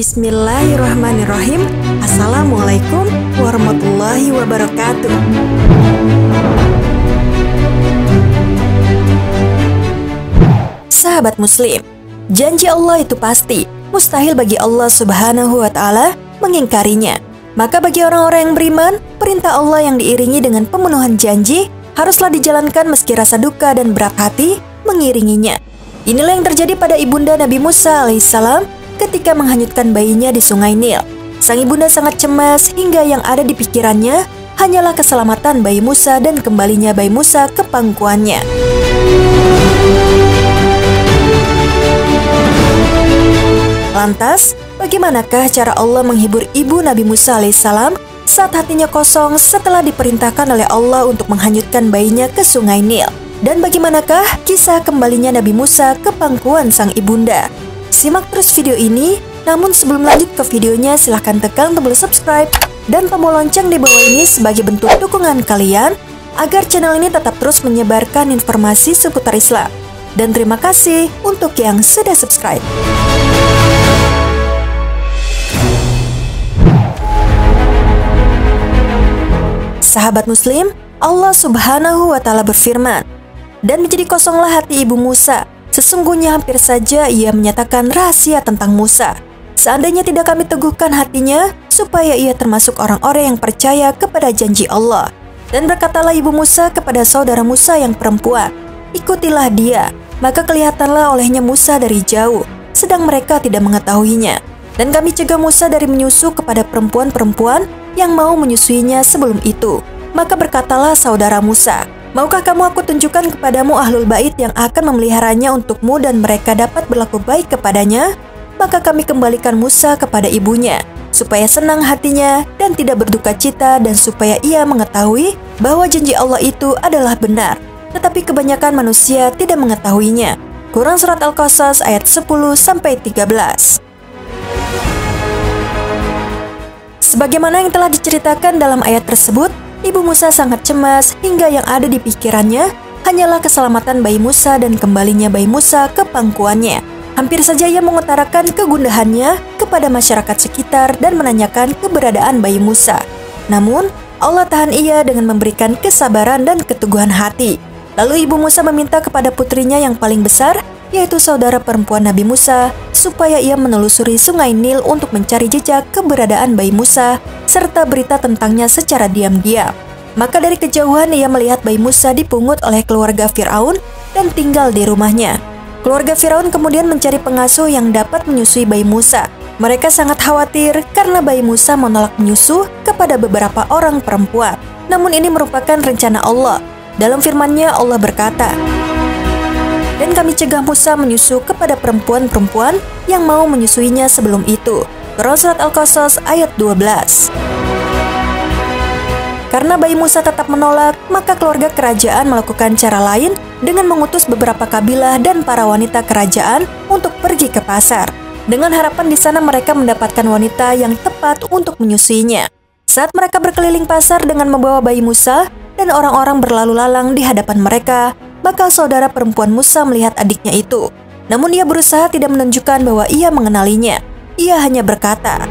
Bismillahirrahmanirrahim. Assalamualaikum warahmatullahi wabarakatuh. Sahabat muslim, janji Allah itu pasti, mustahil bagi Allah Subhanahu wa Ta'ala mengingkarinya. Maka bagi orang-orang yang beriman, perintah Allah yang diiringi dengan pemenuhan janji haruslah dijalankan meski rasa duka dan berat hati mengiringinya. Inilah yang terjadi pada ibunda Nabi Musa alaihissalam ketika menghanyutkan bayinya di sungai Nil. Sang ibunda sangat cemas hingga yang ada di pikirannya hanyalah keselamatan bayi Musa dan kembalinya bayi Musa ke pangkuannya. Lantas, bagaimanakah cara Allah menghibur ibu Nabi Musa alaihissalam saat hatinya kosong setelah diperintahkan oleh Allah untuk menghanyutkan bayinya ke sungai Nil? Dan bagaimanakah kisah kembalinya Nabi Musa ke pangkuan sang ibunda? Simak terus video ini, namun sebelum lanjut ke videonya silahkan tekan tombol subscribe dan tombol lonceng di bawah ini sebagai bentuk dukungan kalian agar channel ini tetap terus menyebarkan informasi seputar Islam. Dan terima kasih untuk yang sudah subscribe. Sahabat muslim, Allah Subhanahu wa Ta'ala berfirman, "Dan menjadi kosonglah hati ibu Musa. Sesungguhnya hampir saja ia menyatakan rahasia tentang Musa. Seandainya tidak kami teguhkan hatinya, supaya ia termasuk orang-orang yang percaya kepada janji Allah. Dan berkatalah ibu Musa kepada saudara Musa yang perempuan, ikutilah dia. Maka kelihatanlah olehnya Musa dari jauh, sedang mereka tidak mengetahuinya. Dan kami cegah Musa dari menyusu kepada perempuan-perempuan yang mau menyusuinya sebelum itu. Maka berkatalah saudara Musa, maukah kamu aku tunjukkan kepadamu ahlul bait yang akan memeliharanya untukmu dan mereka dapat berlaku baik kepadanya? Maka kami kembalikan Musa kepada ibunya, supaya senang hatinya dan tidak berduka cita dan supaya ia mengetahui bahwa janji Allah itu adalah benar. Tetapi kebanyakan manusia tidak mengetahuinya." Quran Surat Al-Qasas ayat 10-13. Sebagaimana yang telah diceritakan dalam ayat tersebut, ibu Musa sangat cemas hingga yang ada di pikirannya hanyalah keselamatan bayi Musa dan kembalinya bayi Musa ke pangkuannya. Hampir saja ia mengutarakan kegundahannya kepada masyarakat sekitar dan menanyakan keberadaan bayi Musa. Namun, Allah tahan ia dengan memberikan kesabaran dan keteguhan hati. Lalu ibu Musa meminta kepada putrinya yang paling besar, yaitu saudara perempuan Nabi Musa, supaya ia menelusuri sungai Nil untuk mencari jejak keberadaan bayi Musa, serta berita tentangnya secara diam-diam. Maka dari kejauhan ia melihat bayi Musa dipungut oleh keluarga Fir'aun dan tinggal di rumahnya. Keluarga Fir'aun kemudian mencari pengasuh yang dapat menyusui bayi Musa. Mereka sangat khawatir karena bayi Musa menolak menyusu kepada beberapa orang perempuan. Namun ini merupakan rencana Allah. Dalam firman-Nya Allah berkata, "Dan kami cegah Musa menyusu kepada perempuan-perempuan yang mau menyusuinya sebelum itu." Quran Surat Al-Qasas ayat 12. Karena bayi Musa tetap menolak, maka keluarga kerajaan melakukan cara lain dengan mengutus beberapa kabilah dan para wanita kerajaan untuk pergi ke pasar, dengan harapan di sana mereka mendapatkan wanita yang tepat untuk menyusuinya. Saat mereka berkeliling pasar dengan membawa bayi Musa dan orang-orang berlalu lalang di hadapan mereka, maka saudara perempuan Musa melihat adiknya itu. Namun ia berusaha tidak menunjukkan bahwa ia mengenalinya. Ia hanya berkata,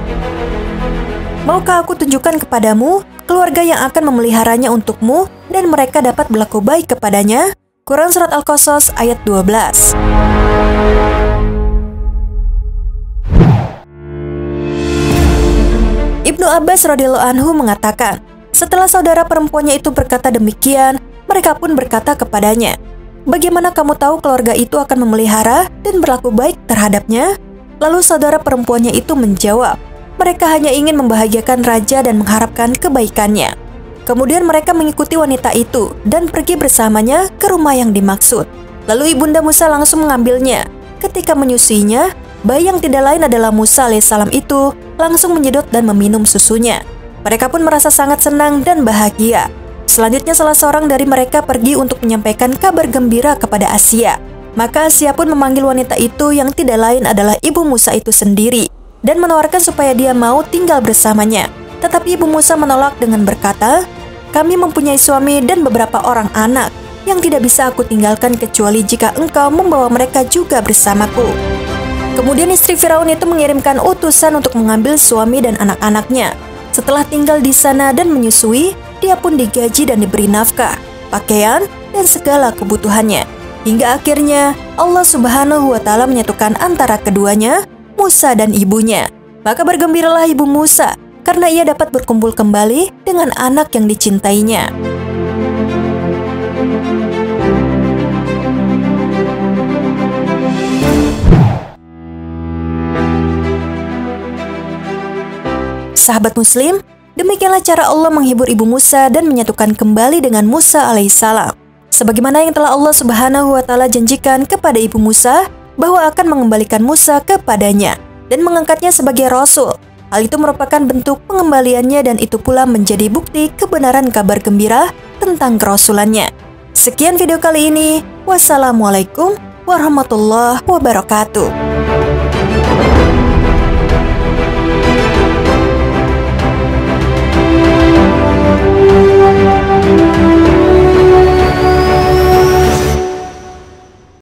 "Maukah aku tunjukkan kepadamu keluarga yang akan memeliharanya untukmu dan mereka dapat berlaku baik kepadanya?" Quran Surat Al-Qasas ayat 12. Ibnu Abbas radhiyallahu anhu mengatakan, setelah saudara perempuannya itu berkata demikian, mereka pun berkata kepadanya, "Bagaimana kamu tahu keluarga itu akan memelihara dan berlaku baik terhadapnya?" Lalu saudara perempuannya itu menjawab, "Mereka hanya ingin membahagiakan raja dan mengharapkan kebaikannya." Kemudian mereka mengikuti wanita itu dan pergi bersamanya ke rumah yang dimaksud. Lalu ibunda Musa langsung mengambilnya. Ketika menyusuinya, bayi yang tidak lain adalah Musa alaihissalam itu langsung menyedot dan meminum susunya. Mereka pun merasa sangat senang dan bahagia. Selanjutnya salah seorang dari mereka pergi untuk menyampaikan kabar gembira kepada Asia. Maka Asia pun memanggil wanita itu yang tidak lain adalah ibu Musa itu sendiri dan menawarkan supaya dia mau tinggal bersamanya. Tetapi ibu Musa menolak dengan berkata, "Kami mempunyai suami dan beberapa orang anak yang tidak bisa aku tinggalkan kecuali jika engkau membawa mereka juga bersamaku." Kemudian istri Firaun itu mengirimkan utusan untuk mengambil suami dan anak-anaknya. Setelah tinggal di sana dan menyusui, dia pun digaji dan diberi nafkah, pakaian, dan segala kebutuhannya. Hingga akhirnya Allah Subhanahu wa Ta'ala menyatukan antara keduanya, Musa dan ibunya. Maka bergembiralah ibu Musa karena ia dapat berkumpul kembali dengan anak yang dicintainya. Sahabat Muslim, demikianlah cara Allah menghibur ibu Musa dan menyatukan kembali dengan Musa alaihissalam. Sebagaimana yang telah Allah Subhanahu wa Ta'ala janjikan kepada ibu Musa bahwa akan mengembalikan Musa kepadanya dan mengangkatnya sebagai rasul. Hal itu merupakan bentuk pengembaliannya dan itu pula menjadi bukti kebenaran kabar gembira tentang kerasulannya. Sekian video kali ini. Wassalamualaikum warahmatullahi wabarakatuh.